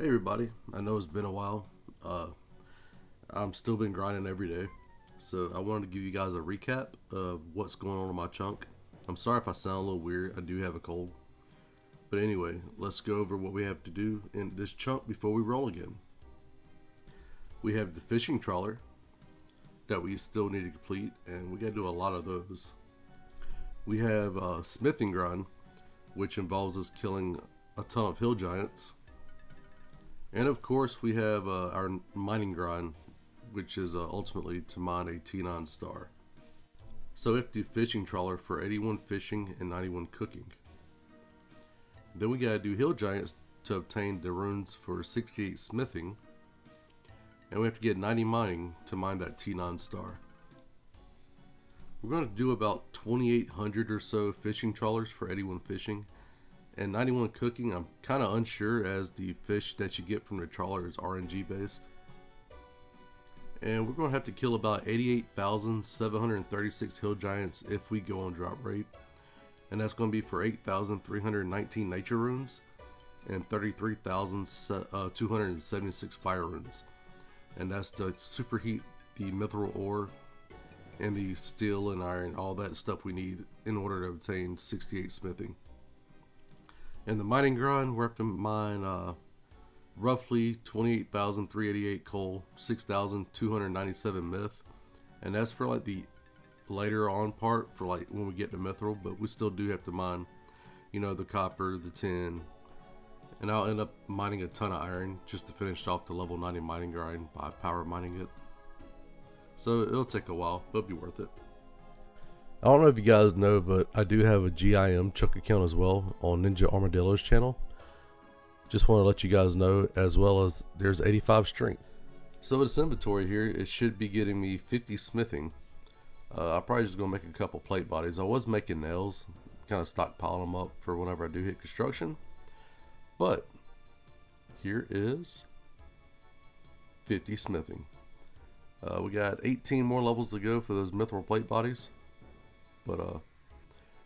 Hey everybody, I know it's been a while. I'm still been grinding every day, so I wanted to give you guys a recap of what's going on in my chunk. I'm sorry if I sound a little weird, I do have a cold. But anyway, let's go over what we have to do in this chunk before we roll again. We have the fishing trawler that we still need to complete, and we got to do a lot of those. We have a smithing grind, which involves us killing a ton of hill giants. And of course we have our mining grind, which is ultimately to mine a T9 star. So we have to do fishing trawler for 81 fishing and 91 cooking. Then we gotta do hill giants to obtain the runes for 68 smithing. And we have to get 90 mining to mine that T9 star. We're going to do about 2,800 or so fishing trawlers for 81 fishing. And 91 cooking, I'm kind of unsure, as the fish that you get from the trawler is RNG based. And we're going to have to kill about 88,736 hill giants if we go on drop rate. And that's going to be for 8,319 nature runes and 33,276 fire runes. And that's to superheat the mithril ore and the steel and iron, all that stuff we need in order to obtain 68 smithing. In the mining grind, we're up to mine roughly 28,388 coal, 6,297 myth, and that's for like the later on part, for like when we get to mithril. But we still do have to mine, you know, the copper, the tin, and I'll end up mining a ton of iron just to finish off the level 90 mining grind by power mining it. So it'll take a while, but it'll be worth it. I don't know if you guys know, but I do have a GIM chunk account as well on Ninja Armadillo's channel. Just want to let you guys know, as well as there's 85 strength. So with this inventory here, it should be getting me 50 smithing. I'm probably just going to make a couple plate bodies. I was making nails, kind of stockpiling them up for whenever I do hit construction. But here is 50 smithing. We got 18 more levels to go for those mithril plate bodies. But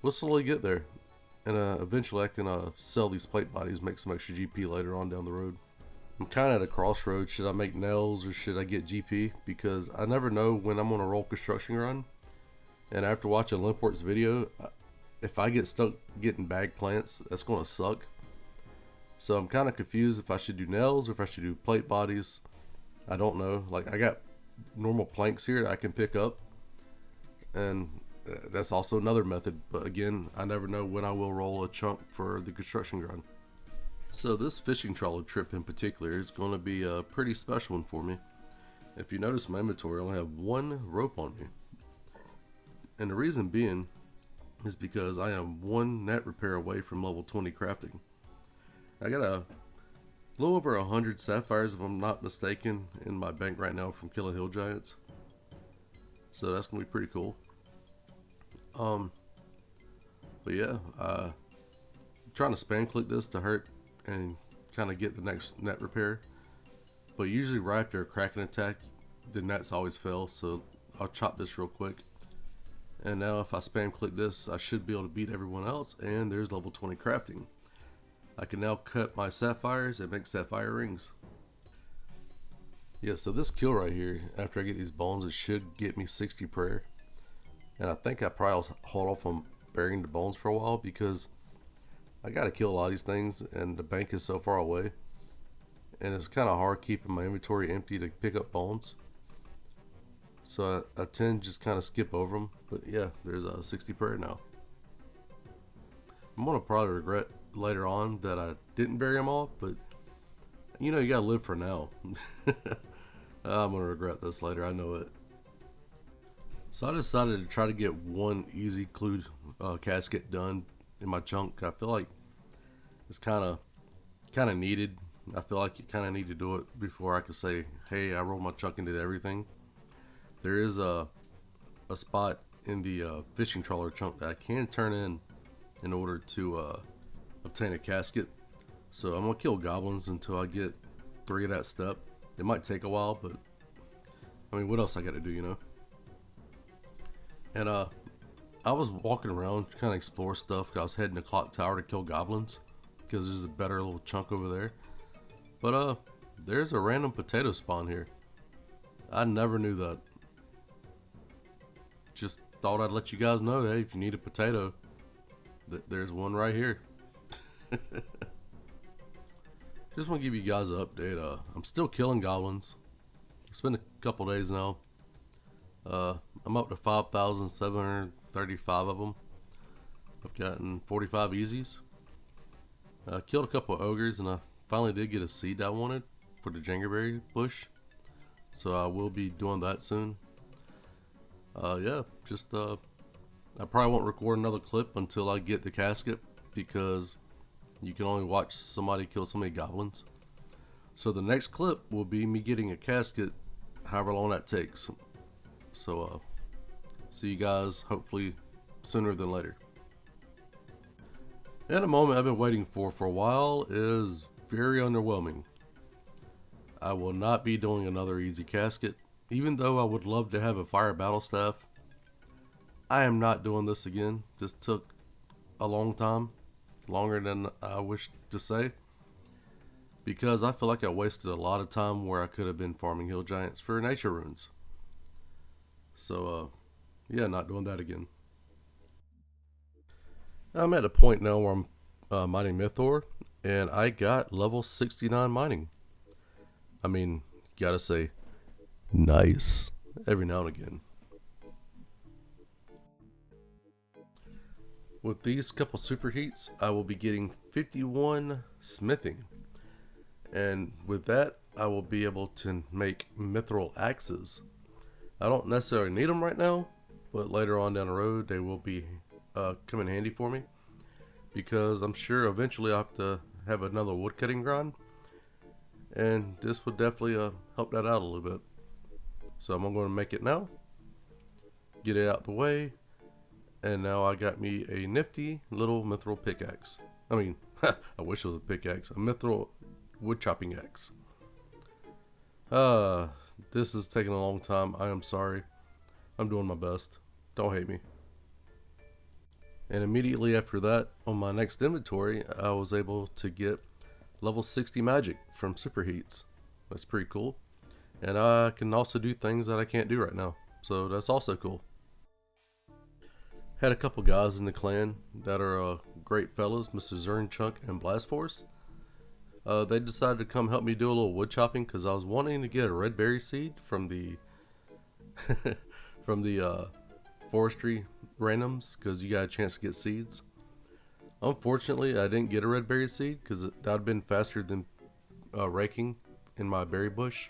we'll slowly get there, and eventually I can sell these plate bodies, make some extra GP later on down the road. I'm kind of at a crossroads. Should I make nails or should I get GP? Because I never know when I'm on a roll construction run. And after watching Limport's video, if I get stuck getting bag plants, that's going to suck. So I'm kind of confused if I should do nails or if I should do plate bodies. I don't know. Like, I got normal planks here that I can pick up, and that's also another method, but again, I never know when I will roll a chunk for the construction grind. So this fishing trawler trip in particular is going to be a pretty special one for me. If you notice my inventory, I only have one rope on me, and the reason being is because I am one net repair away from level 20 crafting. I got a little over 100 sapphires, if I'm not mistaken, in my bank right now from killing hill giants, so that's going to be pretty cool. But yeah, trying to spam click this to hurt and kind of get the next net repair, but usually right after a cracking attack the nets always fail, so I'll chop this real quick. And now if I spam click this, I should be able to beat everyone else, and there's level 20 crafting. I can now cut my sapphires and make sapphire rings. Yeah, so this kill right here, after I get these bones, it should get me 60 prayer. And I think I probably will hold off on burying the bones for a while, because I gotta kill a lot of these things and the bank is so far away, and it's kind of hard keeping my inventory empty to pick up bones. So I tend to just kind of skip over them. But yeah, there's a 60 prayer now. I'm gonna probably regret later on that I didn't bury them all, but you know, you gotta live for now. I'm gonna regret this later, I know it. So I decided to try to get one easy include casket done in my chunk. I feel like it's kind of needed. I feel like you kind of need to do it before I can say, hey, I rolled my chunk and did everything. There is a spot in the fishing trawler chunk that I can turn in order to obtain a casket. So I'm gonna kill goblins until I get 3 of that step. It might take a while, but I mean, what else I got to do, you know? And I was walking around trying to explore stuff. I was heading to Clock Tower to kill goblins because there's a better little chunk over there. But there's a random potato spawn here. I never knew that. Just thought I'd let you guys know, hey, if you need a potato, there's one right here. Just want to give you guys an update. I'm still killing goblins. It's been a couple days now. I'm up to 5,735 of them. I've gotten 45 easies. I killed a couple of ogres, and I finally did get a seed I wanted for the jangerberry bush. So I will be doing that soon. Yeah, just I probably won't record another clip until I get the casket, because you can only watch somebody kill so many goblins. So the next clip will be me getting a casket, however long that takes. So see you guys hopefully sooner than later. And the moment I've been waiting for a while is very underwhelming. I will not be doing another easy casket, even though I would love to have a fire battle staff. I am not doing this again. This took a long time, longer than I wish to say, because I feel like I wasted a lot of time where I could have been farming hill giants for nature runes. So yeah, not doing that again. I'm at a point now where I'm mining Mythor, and I got level 69 mining. I mean, gotta say, nice every now and again. With these couple superheats, I will be getting 51 smithing, and with that I will be able to make mithril axes. I don't necessarily need them right now, but later on down the road they will be come in handy for me, because I'm sure eventually I'll have to have another woodcutting grind, and this would definitely help that out a little bit. So I'm going to make it now, get it out the way, and now I got me a nifty little mithril pickaxe. I mean, I wish it was a pickaxe, a mithril wood chopping axe. This is taking a long time. I am sorry. I'm doing my best. Don't hate me. And immediately after that, on my next inventory, I was able to get level 60 magic from superheats. That's pretty cool. And I can also do things that I can't do right now, so that's also cool. Had a couple guys in the clan that are great fellas, Mr. Zernchunk and Blast Force. They decided to come help me do a little wood chopping, because I was wanting to get a red berry seed from the from the forestry randoms, because you got a chance to get seeds. Unfortunately, I didn't get a red berry seed, because that would have been faster than raking in my berry bush.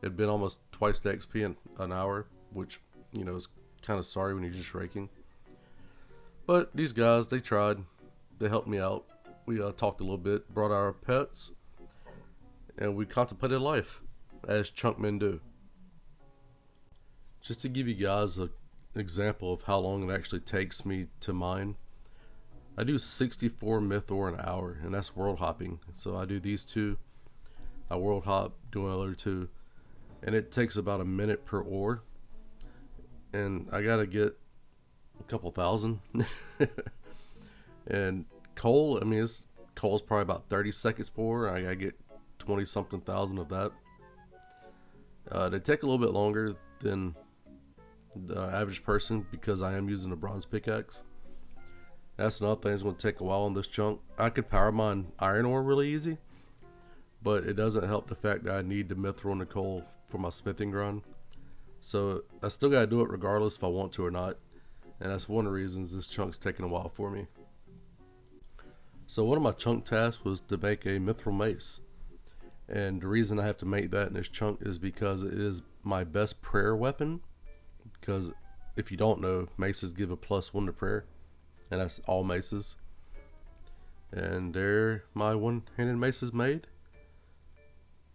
It'd been almost twice the XP in an hour, which, you know, is kind of sorry when you're just raking. But these guys, they tried. They helped me out. We talked a little bit, brought our pets, and we contemplated life, as Chunkmen do. Just to give you guys an example of how long it actually takes me to mine, I do 64 Mythor an hour, and that's world hopping. So I do these two, I world hop, do another two, and it takes about a minute per ore, and I gotta get a couple thousand. And coal, I mean, coal's probably about 30 seconds per ore. I gotta get 20 something thousand of that. They take a little bit longer than the average person, because I am using a bronze pickaxe. That's another thing that's going to take a while on this chunk. I could power mine iron ore really easy, but it doesn't help the fact that I need the mithril and the coal for my smithing grind. So I still got to do it regardless if I want to or not, and that's one of the reasons this chunk's taking a while for me. So one of my chunk tasks was to make a mithril mace, and the reason I have to make that in this chunk is because it is my best prayer weapon. Because if you don't know, maces give a +1 to prayer, and that's all maces. And there my one-handed mace is made.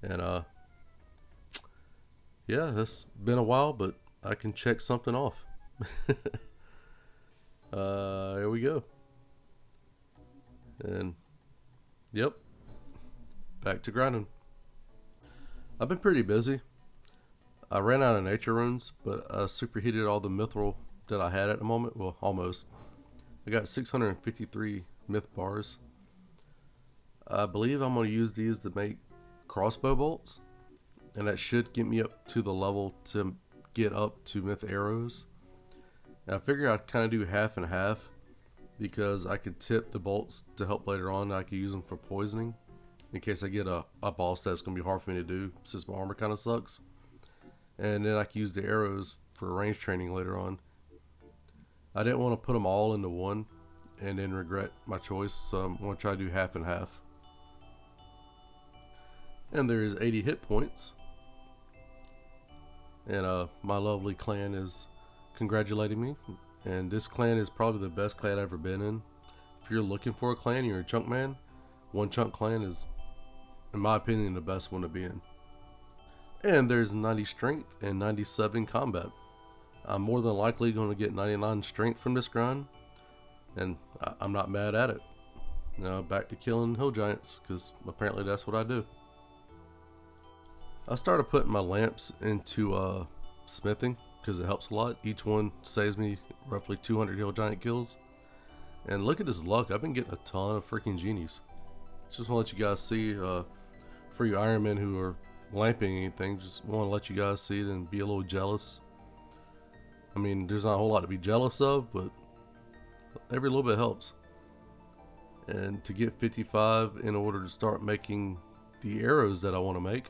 And yeah, it's been a while, but I can check something off. Here we go. And yep, back to grinding. I've been pretty busy. I ran out of nature runes, but I superheated all the mithril that I had at the moment. Well, almost. I got 653 myth bars. I believe I'm going to use these to make crossbow bolts, and that should get me up to the level to get up to myth arrows. And I figure I'd kind of do half and half, because I could tip the bolts to help later on. I could use them for poisoning in case I get a boss that's going to be hard for me to do since my armor kind of sucks. And then I could use the arrows for range training later on. I didn't want to put them all into one and then regret my choice, so I'm going to try to do half and half. And there is 80 hit points. And my lovely clan is congratulating me. And this clan is probably the best clan I've ever been in. If you're looking for a clan, you're a Chunkman, OneChunkClan is, in my opinion, the best one to be in. And there's 90 strength and 97 combat. I'm more than likely going to get 99 strength from this grind, and I'm not mad at it. Now back to killing hill giants, because apparently that's what I do. I started putting my lamps into smithing, because it helps a lot. Each one saves me roughly 200 hill giant kills. And look at this luck, I've been getting a ton of freaking genies. Just want to let you guys see, for you Ironmen who are lamping anything, just want to let you guys see it and be a little jealous. I mean, there's not a whole lot to be jealous of, but every little bit helps. And to get 55 in order to start making the arrows that I want to make,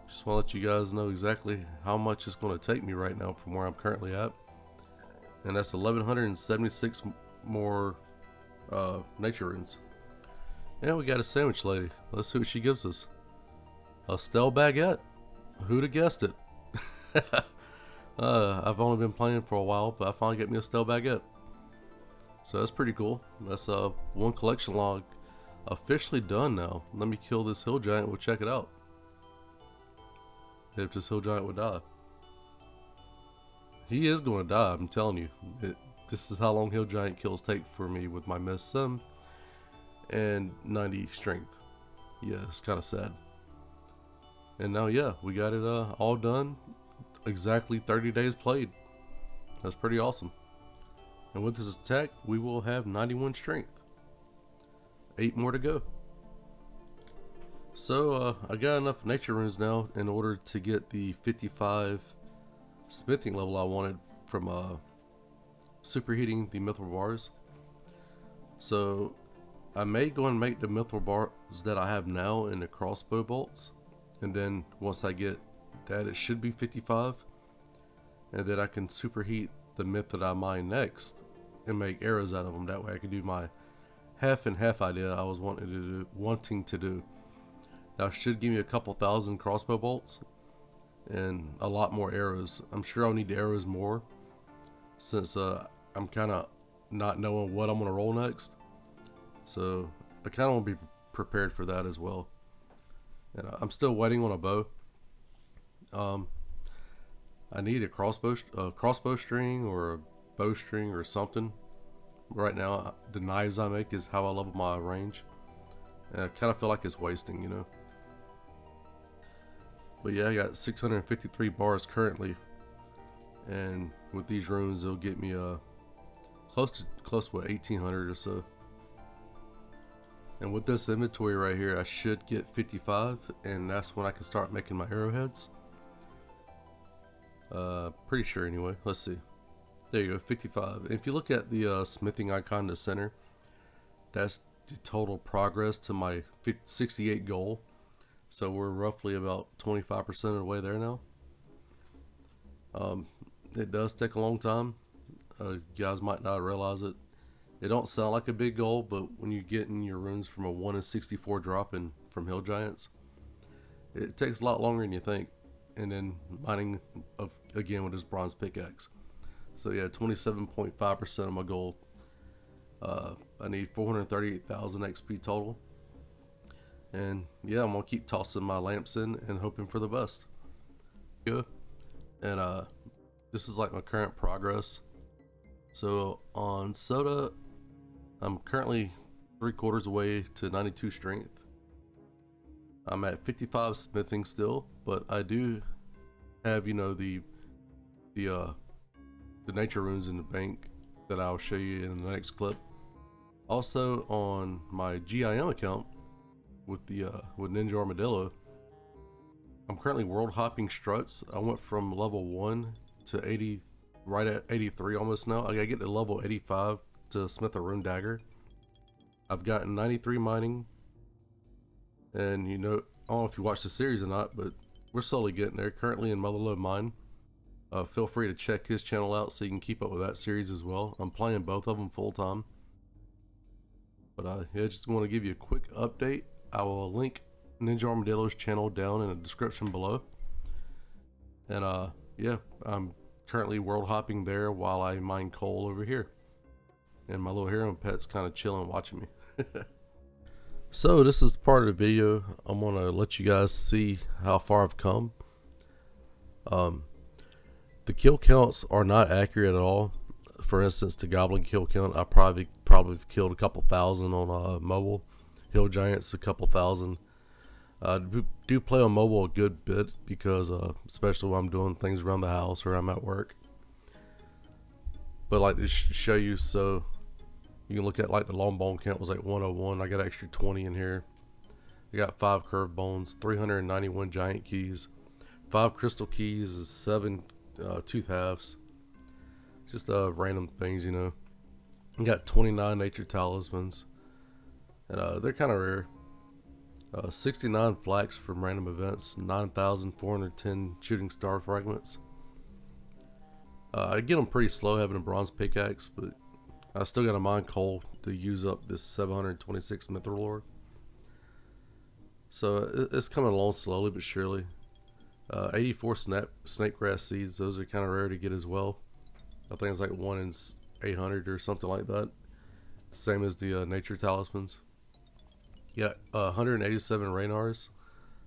just want to let you guys know exactly how much it's going to take me right now from where I'm currently at. And that's 1176 more nature runes. And we got a sandwich lady. Let's see what she gives us. A stale baguette. Who'd have guessed it? I've only been playing for a while, but I finally get me a stale baguette. So that's pretty cool. That's one collection log officially done now. Let me kill this hill giant. We'll check it out. If this hill giant would die. He is going to die, I'm telling you. This is how long hill giant kills take for me with my miss sim and 90 strength. Yeah, it's kind of sad. And now, yeah, we got it all done. Exactly 30 days played. That's pretty awesome. And with this attack, we will have 91 strength. 8 more to go. So I got enough nature runes now in order to get the 55 smithing level I wanted from superheating the mithril bars. So I may go and make the mithril bars that I have now in the crossbow bolts, and then once I get that, it should be 55, and then I can superheat the myth that I mine next and make arrows out of them. That way I can do my half and half idea I was wanting to do. Now it should give me a couple thousand crossbow bolts and a lot more arrows. I'm sure I'll need the arrows more, since I'm kind of not knowing what I'm going to roll next. So I kind of want to be prepared for that as well. And I'm still waiting on a bow. I need a crossbow string or a bowstring or something. Right now the knives I make is how I level my range, and I kind of feel like it's wasting, you know. But yeah, I got 653 bars currently, and with these runes it'll get me close to what, 1800 or so. And with this inventory right here, I should get 55, and that's when I can start making my arrowheads. Pretty sure anyway. Let's see. There you go, 55. And if you look at the smithing icon in the center, that's the total progress to my 68 goal. So we're roughly about 25% of the way there now. It does take a long time. You guys might not realize it. It don't sound like a big goal, but when you get in your runes from a 1 in 64 drop in from hill giants, it takes a lot longer than you think. And then mining again with this bronze pickaxe. So yeah, 27.5% of my goal. I need 438,000 XP total. And yeah, I'm gonna keep tossing my lamps in and hoping for the best. Good. And this is like my current progress. So on soda, I'm currently 3/4 away to 92 strength. I'm at 55 smithing still, but I do have, you know, the nature runes in the bank that I'll show you in the next clip. Also on my GIM account with Ninja Armadillo, I'm currently world hopping struts. I went from level 1 to 80, right at 83 almost now. I gotta get to level 85 to smith a rune dagger. I've gotten 93 mining, and you know, I don't know if you watched the series or not, but we're slowly getting there. Currently in Motherlode Mine. Feel free to check his channel out so you can keep up with that series as well. I'm playing both of them full time. But yeah, just want to give you a quick update. I will link Ninja Armadillo's channel down in the description below. And yeah, I'm currently world hopping there while I mine coal over here. And my little hero pet's kind of chilling watching me. So this is part of the video. I'm going to let you guys see how far I've come. The kill counts are not accurate at all. For instance, the goblin kill count, I probably killed a couple thousand on mobile. Hill giants, a couple thousand. Do play on mobile a good bit because especially when I'm doing things around the house or I'm at work. But like to show you, so you can look at like the long bone count was like 101. I got extra 20 in here. I got 5 curved bones, 391 giant keys, 5 crystal keys, 7 tooth halves. Just random things, you know. I got 29 nature talismans, and they're kind of rare. 69 flax from random events, 9,410 shooting star fragments. I get them pretty slow having a bronze pickaxe, but I still got to mine coal to use up this 726 mithril ore. So it's coming along slowly but surely. 84 snake grass seeds, those are kind of rare to get as well. I think it's like 1 in 800 or something like that. Same as the nature talismans. Yeah, 187 rainars.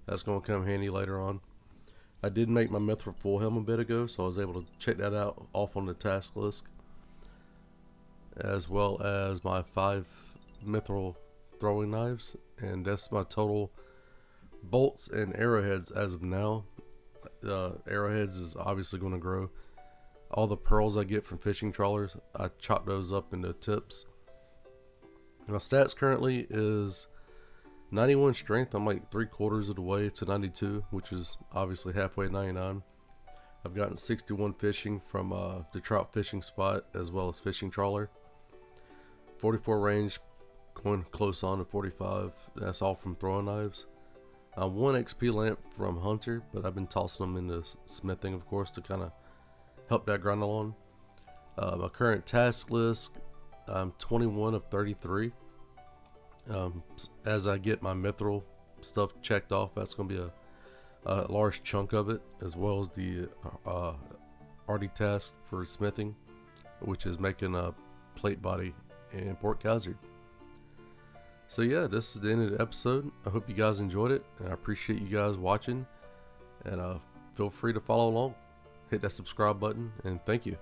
That's going to come handy later on. I did make my mithril full helm a bit ago, so I was able to check that out off on the task list. As well as my 5 mithril throwing knives. And that's my total bolts and arrowheads as of now. Arrowheads is obviously going to grow. All the pearls I get from fishing trawlers, I chop those up into tips. My stats currently is 91 strength. I'm like 3/4 of the way to 92, which is obviously halfway to 99. I've gotten 61 fishing from the trout fishing spot as well as fishing trawler. 44 range, going close on to 45. That's all from throwing knives. 1 XP lamp from hunter, but I've been tossing them into smithing, of course, to kind of help that grind along. My current task list, I'm 21 of 33. As I get my mithril stuff checked off, that's going to be a large chunk of it, as well as the arty task for smithing, which is making a plate body in Port Khazard. So yeah, this is the end of the episode. I hope you guys enjoyed it, and I appreciate you guys watching, and feel free to follow along. Hit that subscribe button, and thank you.